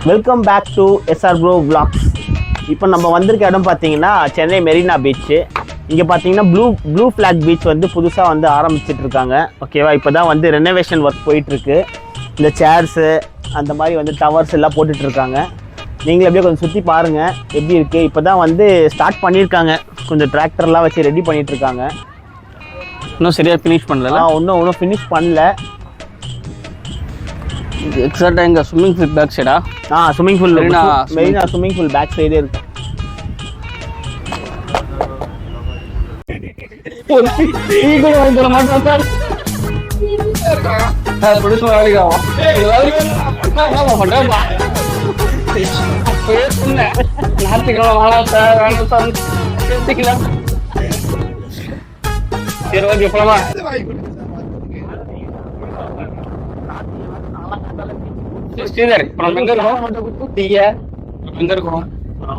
Welcome back to SR bro vlogs. இப்போ நம்ம வந்திருக்க இடம் பார்த்தீங்கன்னா சென்னை மெரினா பீச்சு. இங்கே பார்த்தீங்கன்னா ப்ளூ ஃப்ளாக் பீச் வந்து புதுசாக வந்து ஆரம்பிச்சிட்டு இருக்காங்க. ஓகேவா, இப்போ தான் வந்து ரெனோவேஷன் ஒர்க் போயிட்டுருக்கு. இந்த சேர்ஸு அந்த மாதிரி வந்து டவர்ஸ் எல்லாம் போட்டுட்ருக்காங்க. நீங்களே அப்படியே கொஞ்சம் சுற்றி பாருங்கள் எப்படி இருக்குது. இப்போ தான் வந்து ஸ்டார்ட் பண்ணியிருக்காங்க, கொஞ்சம் டிராக்டர்லாம் வச்சு ரெடி பண்ணிகிட்ருக்காங்க. இன்னும் சரியாக ஃபினிஷ் பண்ணல. ஒன்றும் ஃபினிஷ் பண்ணல. எக்ஸாக்டாக எங்கள் ஸ்விம்மிங் பூல் பேக் சைடா? Swimming pool Marina swimming pool back சைடே இருக்கு. சரி, ஓகே, போலாமா? ஸ்ரீதர், இப்போ நம்ம எங்கே இருக்கோம்?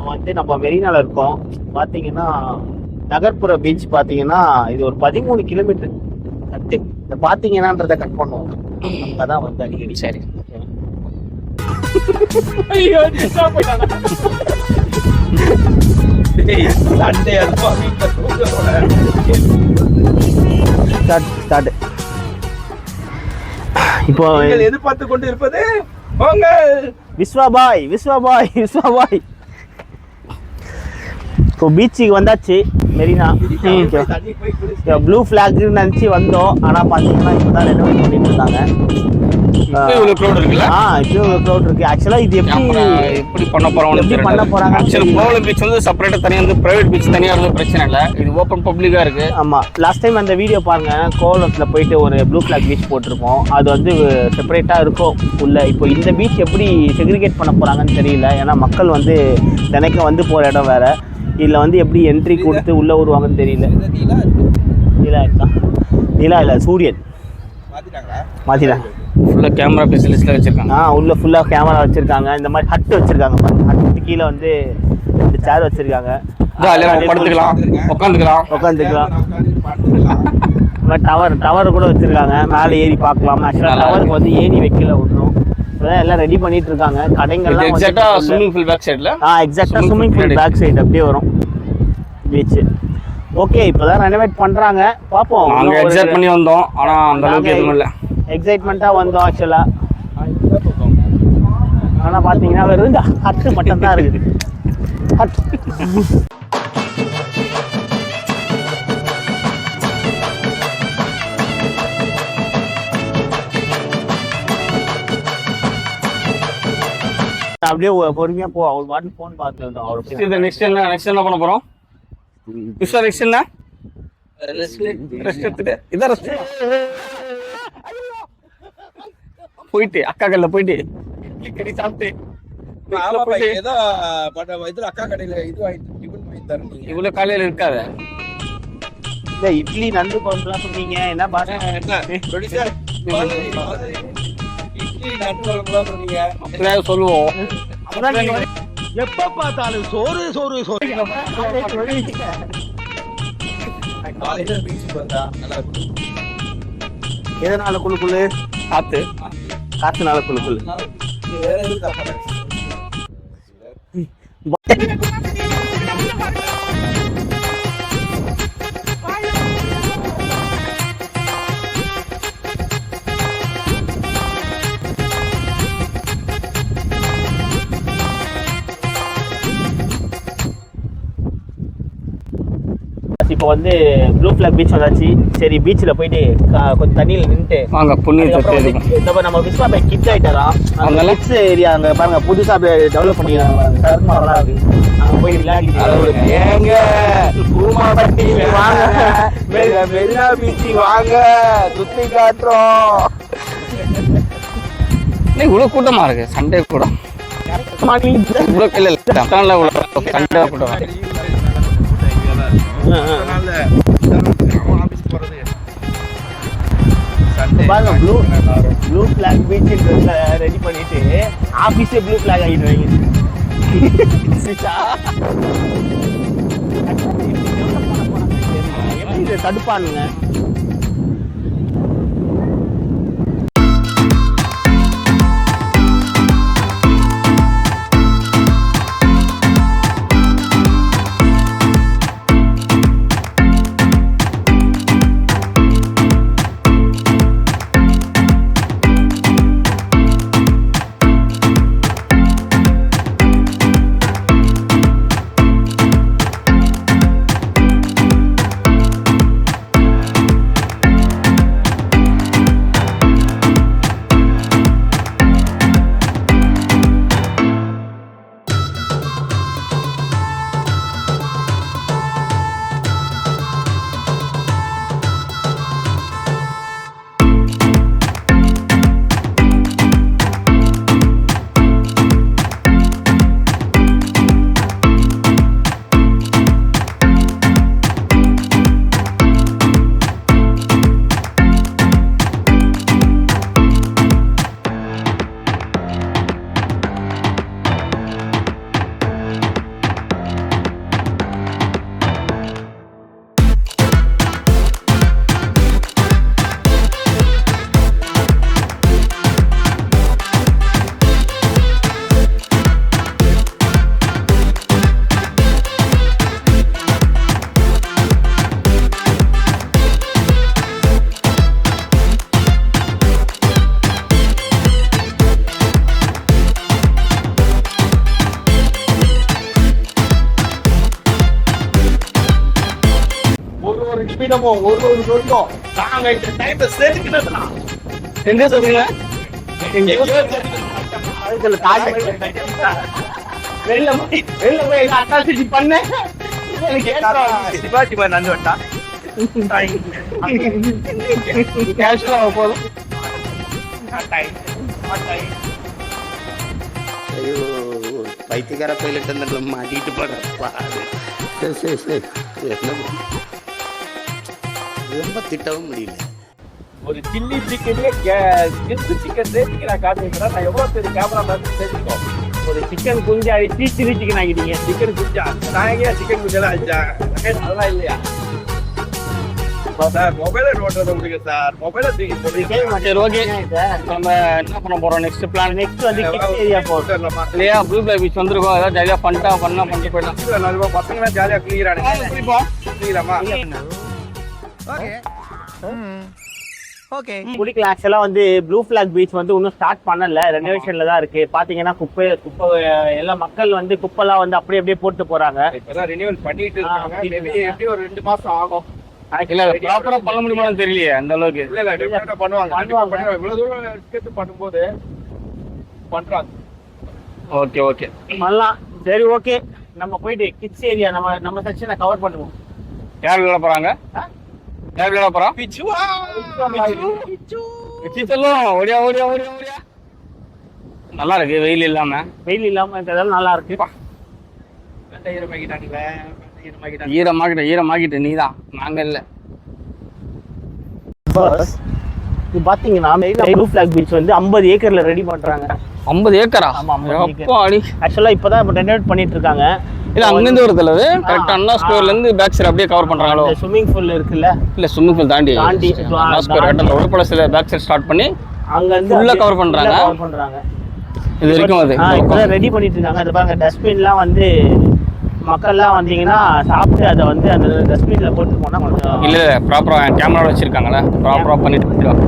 வந்து நம்ம மெரினால இருக்கோம். பார்த்தீங்கன்னா நகர்ப்புற பீச் பார்த்தீங்கன்னா இது ஒரு 13 கிலோமீட்டர் கட்டு. இதை பார்த்தீங்கன்னான்றதை கட் பண்ணுவோம். அதான் வந்து அடிக்கடி. சரி, இப்போ எதிர்பார்த்து கொண்டு இருப்பது விஸ்வாபாய். இப்போ பீச்சுக்கு வந்தாச்சு மெரினா. ப்ளூ ஃபிளாக் நினச்சி வந்தோம். ஆனால் பார்த்தீங்கன்னா இப்போ தான் ரெனோவேட் பண்ணிட்டு இருக்காங்க. இவ்வளோ க்ரௌட் இருக்குல்ல? இப்போ இவ்வளோ க்ரௌட் இருக்கு. ஆக்சுவலாக இது எப்படி பண்ண போகிறாங்க? ஆக்சுவலாக கோவள பீச் வந்து செப்பரேட்டாக தனியாக வந்து ப்ரைவேட் பீச் தனியாக இருந்தது பிரச்சனை இல்லை. இது ஓப்பன் பப்ளிக்காக இருக்குது. ஆமாம், லாஸ்ட் டைம் அந்த வீடியோ பாருங்கள், கோவளத்தில் போயிட்டு ஒரு ப்ளூ ஃபிளாக் பீச் போட்டிருப்போம். அது வந்து செப்பரேட்டாக இருக்கும் உள்ள. இப்போ இந்த பீச் எப்படி செக்ரிகேட் பண்ண போகிறாங்கன்னு தெரியல. ஏன்னா மக்கள் வந்து தினைக்கும் வந்து போகிற இடம் வேறு. இதில் வந்து எப்படி என்ட்ரி கொடுத்து உள்ளே வருவாங்கன்னு தெரியல. நீலா இல்லை, சூரியன் மாற்றிட்டாங்க. ஃபுல்லாக கேமரா ஃபெசிலிட்டிஸில் வச்சுருக்காங்க. உள்ள ஃபுல்லாக கேமரா வச்சுருக்காங்க. இந்த மாதிரி ஹட்டு வச்சுருக்காங்க. ஹட்டு கீழே வந்து 2 சேர் வச்சுருக்காங்க. உட்காந்துக்கலாம். டவர் கூட வச்சுருக்காங்க. மேலே ஏறி பார்க்கலாம். ஆக்சுவலாக டவருக்கு வந்து ஏறி வைக்கல ஒன்றும். எல்லாம் ரெடி பண்ணிட்டு இருக்காங்க. கடைங்கள்லாம் எக்ஸாக்ட்டா ஸ்விமிங் பூல் பேக் சைடுல. எக்ஸாக்ட்டா ஸ்விமிங் பூல் பேக் சைடு அப்படியே வரும் பீச். ஓகே, இப்போதான் ரெனோவேட் பண்றாங்க. பாப்போம். நாங்க எக்ஸைட் பண்ணி வந்தோம், ஆனா அந்த அளவுக்கு எதுவும் இல்ல. எக்ஸைட்மெண்டா வந்தோம் ஆக்சுவலா. ஆனா பாத்தீங்கன்னா வெறும் ஹட் மட்டும் தான் இருக்குது. ஹட். அப்படியே பொறுமையா போ. அவர் பாட்டு போன் பார்த்துருந்தோம். அவர் நெக்ஸ்ட் என்ன பண்ண போறோம்? நெக்ஸ்ட் என்ன? போயிட்டு அக்கா கடையில போயிட்டு கறி சாப்பிட்டு அக்கா கடையில இவ்வளவு காலையில இருக்காத. இந்த இட்லி நண்டு குழம்புலாம் சொன்னீங்க, என்ன பாருங்க. சொல்லுவோம். எப்ப பார்த்தாலும் சோறு. எதனால குழுக்குழு? காத்துனால குழுக்குழு. இப்போ வந்து ப்ளூ ஃபிளாக் பீச் வந்தாச்சு. சரி, பீச்சில் போயிட்டு கொஞ்சம் தண்ணியில் நின்றுட்டு வாங்க புண்ணியம். நம்ம விஸ்வா கிட்ஸ் ஆகிட்டாரா அந்த கிட்ஸ் ஏரியா அங்கே பாருங்க, புதுசாக டெவலப் பண்ணிக்கிறாங்க. சர்மாலாம் இருக்கு. அங்கே போய் மெரினா பீச்சு வாங்க, சுற்றி காட்டுறோம். இவ்வளோ கூட்டமா இருக்கு. சண்டே கூட சண்டே கூட்டம். ப்ளூ ஃபிளாக் பீச் ரெடி பண்ணிட்டு ஆபீஸே ப்ளூ ஃபிளாக் ஆகிடுவாங்க. எப்படி இதை தடுப்பானுங்க? தினமும் ஒரு சொல்லும் நாங்க இந்த டைம்ல சேர்த்துக்கிட்டா எங்க சொல்றீங்க? வெளில போய் அட்டாசிட்டி பண்ண சிவாஜி மாதிரி நந்து வட்டா போதும். ஐயோ பைத்தியக்கார பைலட் அந்த மாட்டிட்டு போறப்பா. சரி சரி என்ன ரொம்ப திட்டவும் முடியல. ஒரு சில்லி சிக்கன்ல சிக்கன் சேர்த்துக்கு நான் காட்டுறேன். நான் எவ்வளவு பெரிய கேமரா பார்த்து சேர்த்துக்கோ. ஒரு சிக்கன் குஞ்சு அடிச்சு சில்லி சிக்கன் ஆகிட்டீங்க. சிக்கன் குஞ்சா நான் எங்க சிக்கன் குஞ்செல்லாம் அடிச்சா அதெல்லாம் இல்லையா சார்? மொபைல நோட்டுறது உங்களுக்கு சார், மொபைல தூக்கி போடுறீங்க. சரி ஓகே, நம்ம என்ன பண்ண போறோம்? நெக்ஸ்ட் பிளான் நெக்ஸ்ட் வந்து கிட்ஸ் ஏரியா போறோம் இல்லையா? ப்ளூ பிளாக் பீச் வந்துருக்கோம். ஏதாவது ஜாலியா பண்ணிட்டு போயிடலாம். நல்ல பசங்க ஜாலியா குளிக்கிறானுங்க. குளிக்கலாமா? குளிக்கலாம். ஆக்சுவலா வந்து ப்ளூ ஃபிளாக் பீச் வந்து இன்னும் ஸ்டார்ட் பண்ணல, ரெனோவேஷன்ல தான் இருக்கு. பாத்தீங்கன்னா குப்பை எல்லா மக்கள் வந்து குப்பெல்லாம் வந்து அப்படியே போட்டு போறாங்க. இப்பதான் ரினியூவல் பண்ணிட்டு இருக்காங்க. மேபி எப்படி ஒரு 2 மாசம் ஆகும். இல்ல ப்ராப்பரா பண்ண முடியுமான்னு தெரியலையே அந்த அளவுக்கு. இல்ல டெஃபினட்டா பண்ணுவாங்க. இவ்வளவு தூரம் எடுத்து பண்ணும்போது பண்றாங்க. ஓகே ஓகே பண்ணலாம். சரி ஓகே, நம்ம போயிட்டு கிட்ஸ் ஏரியா நம்ம செக்ஷனை கவர் பண்ணுவோம். யார் விளையாட போறாங்க? யார் விளையாட போறா? பிச்சுவா செல்லும் ஓடியா ஓடியா ஓடியா ஓடியா. நல்லா இருக்கு, வெயில் இல்லாம இருக்கிறதால நல்லா இருக்கு. ஈரமாகிட்ட நீதான், நாங்க இல்ல. இது பாத்தீங்கன்னா ப்ளூ ஃபிளாக் பீச் வந்து 50 ஏக்கர்ல ரெடி பண்றாங்க. 50 ஏக்கரா? ஆமா, 50 ஏக்கர். அடி ஆக்சுவலா இப்பதான் ரெனோவேட் பண்ணிட்டு இருக்காங்க. இல்ல அங்க இருந்து வருதுல, அது கரெக்ட்டா அண்ணா ஸ்கொயர்ல இருந்து பேக் சைடு அப்படியே கவர் பண்றாங்களோ? ஸ்விமிங் பூல் இருக்குல்ல, இல்ல ஸ்விமிங் பூல் தாண்டி அண்ணா ஸ்கொயர் கட்டல உடப்பளசில பேக் சைடு ஸ்டார்ட் பண்ணி அங்க இருந்து ஃபுல்லா கவர் பண்றாங்க. இது வரைக்கும் அது இப்பதான் ரெடி பண்ணிட்டு இருக்காங்க. அது பாருங்க, டஸ்ட்பின்லாம் வந்து மக்கள்லாம் வந்தீங்கன்னா சாப்பிட்டு அதை வந்து அந்த டஸ்ட்பின்ல போட்டு போனா கொஞ்சம் இல்ல ப்ராப்பரா கேமரா வச்சிருக்காங்களா, ப்ராப்பரா பண்ணிட்டு போயிடுவாங்க.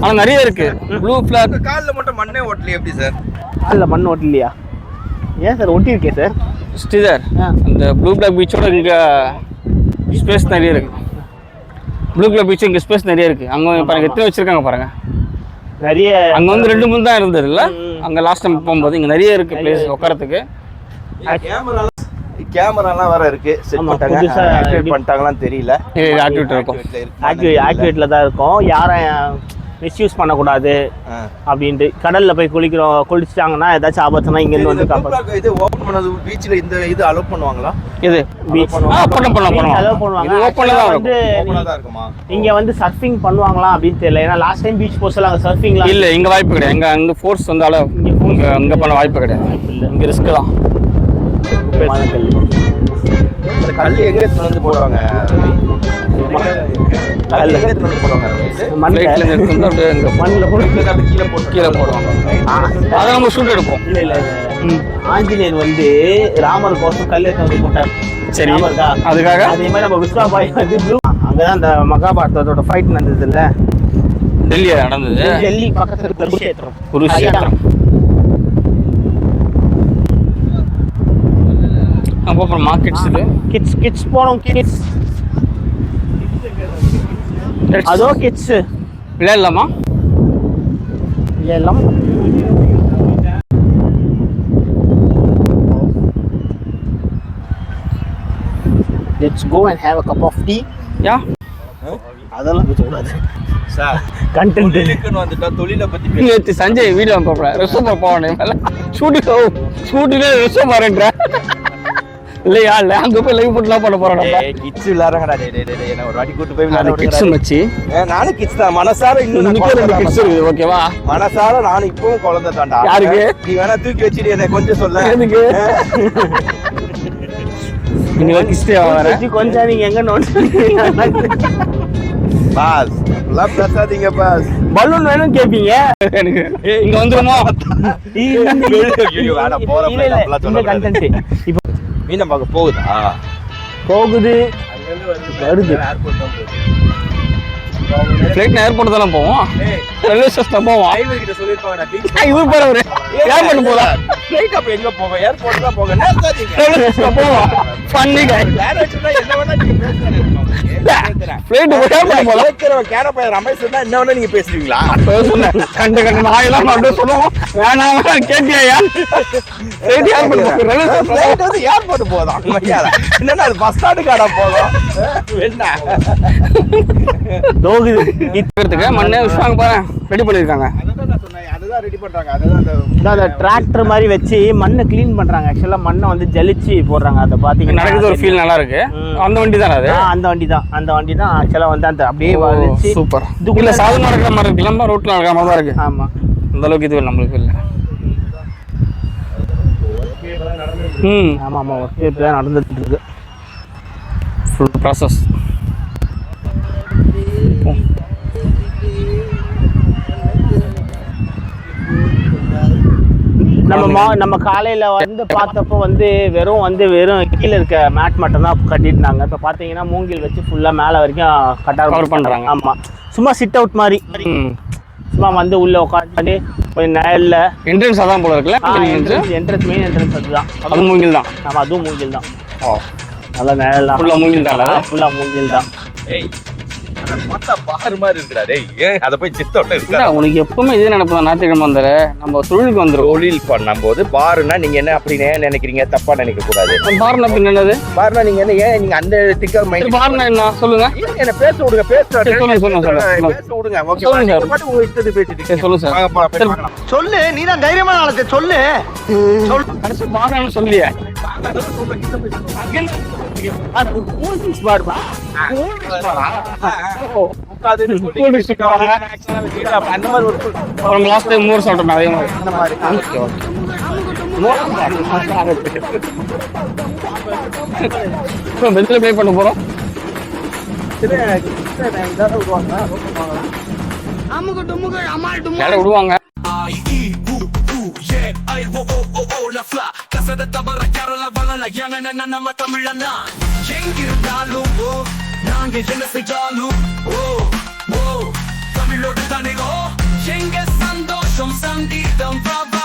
ஆனா நிறைய இருக்கு. ப்ளூ ஃபிளாக் கால்ல மட்டும் மண்ணே ஓட்டல எப்படி சார்? கால்ல மண் ஓட்டலையா? ஏன் சார் ஒட்டியிருக்கே சார்? ஸ்ரீதர், அந்த ப்ளூ பிளாக் பீச்சோட இங்க ஸ்பேஸ் நிறைய இருக்கு. ப்ளூ பிளாக் பீச் இங்க ஸ்பேஸ் நிறைய இருக்கு. அங்க பாருங்க எத்தனை வச்சிருக்காங்க பாருங்க. நிறைய அங்க வந்து 2-3 தான் இருந்தது இல்ல, அங்க லாஸ்ட் டைம் போகும்போது இங்க நிறைய இருக்கு பிளேஸ் உட்காரத்துக்கு. கேமராலாம் வேற இருக்கு, செட் பண்ணிட்டாங்க. ஆக்டிவேட் பண்ணிட்டாங்களான்னு தெரியல. ஆக்டிவேட் இருக்கும், ஆக்டிவேட்ல தான் இருக்கும். யாரும் மிஸ்யூஸ் பண்ணக்கூடாது அப்படின்ட்டு. கடல்ல போய் குளிச்சிட்டாங்கன்னா ஏதாச்சும் ஆபத்துனா இங்க இருந்து வந்து காப்பாத்து. இது ஓபன் பண்ணது பீச்ல இந்த இது அலோவ் பண்ணுவாங்களா? இது பீச் பண்ணலாம். அலோவ் பண்ணுவாங்க. இது ஓபன்ல தான் ஓபனா தான் இருக்குமா? இங்க வந்து சர்ஃபிங் பண்ணுவாங்களா அப்படின்னு தெரியல. ஏன்னா லாஸ்ட் டைம் பீச் போஸ்ல அங்க சர்ஃபிங்லாம் இல்ல, இங்க வாய்ப்பு கிடையாது. அங்க ஃபோர்ஸ் வந்தால இங்க பண்ண வாய்ப்பு கிடையாது. இங்க ரிஸ்க் தான். கல் எங்க வந்து போடுவாங்க? கல் எங்க வந்து போடுவாங்க? ஃளைட்ல இருந்து எடுத்து அப்படியே இங்க மண்ணில் போட்டு கீழே போடுவாங்க. அதை நம்ம ஷூட் எடுப்போம். இல்ல ஆஞ்சநேயர் வந்து ராமர் கோசம் கல் எடுத்து வந்து போட்டார். சரி, அதுக்காக அதே மாதிரி நம்ம விஸ்வாபாய் வந்து அங்கதான் அந்த மகாபாரதத்தோட ஃபைட் நடந்தது இல்ல, டெல்லியில நடந்தது. டெல்லி பக்கத்துல குருஷேத்திரம். அப்புறம் மார்க்கெட்ஸ் இருக்கு. கிட்ஸ் போனோம். கிட்ஸ் அதோ கிட்ஸ் விளையாடலாமா? எல்லாம் let's go and have a cup of tea. யா, அதெல்லாம் பேசக்கூடாது சார். கண்டென்ட் தொழிலுக்குன்னு வந்துட்டா தொழிலை பத்தி நேற்று சஞ்சய் வீடியோ போடுறேன். ரெஸ்ட் போவேன் ஷூட்டிங் ரெஸ்ட் பாருன்ற இல்லையா? இல்ல அங்க போய் லைவ் போட்டுலாம் பண்ண போறோம். நம்ம கிட்ஸ் விளையாடுறாங்கடா. டேய் என்ன ஒரு வாட்டி கூட்டி போய் அது கிட்ஸ் மச்சி. நானும் கிட்ஸ் தான். மனசார இன்னும் இன்னைக்கு 2 கிட்ஸ் இருக்கு. ஓகேவா? மனசார நானும் இப்பவும் குழந்தை தான்டா. யாருக்கு? நீ வேணா தூக்கி வச்சிட்டு என்ன கொஞ்சம் சொல்ல. எதுக்கு நீங்க கிட்ஸ் வர கொஞ்சம் நீங்க எங்க நோட் பாஸ் எல்லாம் பேசாதீங்க பாஸ். பலூன் வேணும் கேப்பீங்க. எனக்கு இங்க வந்துருமா? வேணா போற இந்த கண்டென்ட் இப்போ மீனம் பார்க்க போகுதா? போகுது வருது. ஃப்ளைட் ஏர்போர்ட் தானே போவோம், ரயில்வே ஸ்டேஷன் போவோம். டிரைவர் கிட்ட சொல்லிருப்பாங்க நான் beach இவர் பேர் அவரு ஏர்போர்ட் போதா flight அப்ப எங்க போகும்? ஏர்போர்ட் தான் போகும். என்ன சாதிங்க? ரயில்வே ஸ்டேஷன் போவோம். ஃபன்னி கை டைரக்ஷனா என்ன வேணா நீங்க பேசுறீங்க. ஃப்ளைட் ஏர்போர்ட் போதா கேக்குறவன் கேனப்பா ரமேஷ் சொன்னா என்ன வேணா நீங்க பேசுவீங்களா? சொன்னேன். கண்டு நாயெல்லாம் அப்படியே சொல்லுவோம். வேணாம் கேட்டியா ஃப்ளைட் ஏர்போர்ட் போகும், ரயில்வே ஸ்டேஷன் flight வந்து ஏர்போர்ட் போதான். என்னன்னா அது பஸ் ஸ்டாண்டுக்கு அட போகும். என்ன தோகுது இருக்கிறதுக்கு மண்ணே விஷயம் பாரு ரெடி பண்ணியிருக்காங்க. அதுதான் நான் சொன்னேன். அதுதான் ரெடி பண்றாங்க. அதுதான் அந்த டிராக்டர் மாதிரி வச்சு மண்ணை க்ளீன் பண்றாங்க. ஆக்சுவலா மண்ணை வந்து ஜலிச்சு போடுறாங்க. அதை பாத்தீங்கன்னா நடக்குது ஒரு ஃபீல் நல்லா இருக்கு. அந்த வண்டி தானே அது? அந்த வண்டி தான் ஆக்சுவலா வந்து அந்த அப்படியே வலிச்சு சூப்பர். இதுக்குள்ள சாதம் நடக்கிற மாதிரி இருக்கு, நம்ம ரோட்ல நடக்கிற மாதிரி தான் இருக்கு. ஆமா, அந்த அளவுக்கு இது நம்மளுக்கு இல்லை. ஆமா ஆமா ஒர்க் தான் நடந்துட்டு இருக்கு. Full process. நம்ம காலையில வந்து பார்த்தப்போ வந்து வெறும் கீழே இருக்க மேட் மட்டும் தான் கட்டிட்டுனாங்க. இப்போ பார்த்தீங்கன்னா மூங்கில் வச்சு ஃபுல்லா மேலே வரைக்கும் கவர் பண்றாங்க. ஆமா, சும்மா சிட் அவுட் மாதிரி சும்மா வந்து உள்ள உட்காந்து கொஞ்சம் நிழல்ல என்ட்ரன்ஸ் அதான் போல இருக்குல்ல? என்ட்ரன்ஸ் மெயின் என்ட்ரன்ஸ் அதுதான். அது மூங்கில் தான். ஆமா, அதுவும் மூங்கில் தான். நல்லா நிழல்லாம் ஃபுல்லா மூங்கில் தான். ஃபுல்லா மூங்கில் தான். ஏய் அத பார்த்தா பாரு மாதிரி இருக்குடா டேய். ஏன் அத போய் சித்தோட்ட இல்ல இருக்கா? உனக்கு எப்பவுமே இதே நினைப்பா, ஞாயிற்றுக்கிழமை வந்துரு நம்ம தொழிலுக்கு வந்துரும். தொழில் பண்ணும்போது பாருன்னா நீங்க என்ன அப்படின்னு நினைக்கிறீங்க? தப்பா நினைக்க கூடாது. பாருனா பின் என்னது பாருன்னா நீங்க என்ன ஏன் நீங்க அந்த டிக்கர் மைண்ட் பாருனா என்ன சொல்லுங்க. என்ன பேச விடுங்க. சொல்லுங்க. பேச விடுங்க. ஓகே சொல்லுங்க சார். பாட்டு உங்க இஷ்டத்துக்கு பேசிட்டு சரி, சொல்லுங்க சார். வாங்க போலாம், போய் பார்க்கலாம். சொல்லு, நீ தான் தைரியமான ஆளத்தை சொல்லு. கடைசி பாருன்னு சொல்லியா உட்கார்ந்து அந்த மாதிரி ஒரு லாஸ்ட் டைம் மோர் சாப்பிட்டோம் அதே மாதிரி. அந்த மாதிரி பெஞ்சில் ப்ளே பண்ண போறோம். யாரை விடுவாங்க? நாங்க என்ன செஞ்சாலும் தமிழோடு தானே சந்தோஷம் சங்கீதம்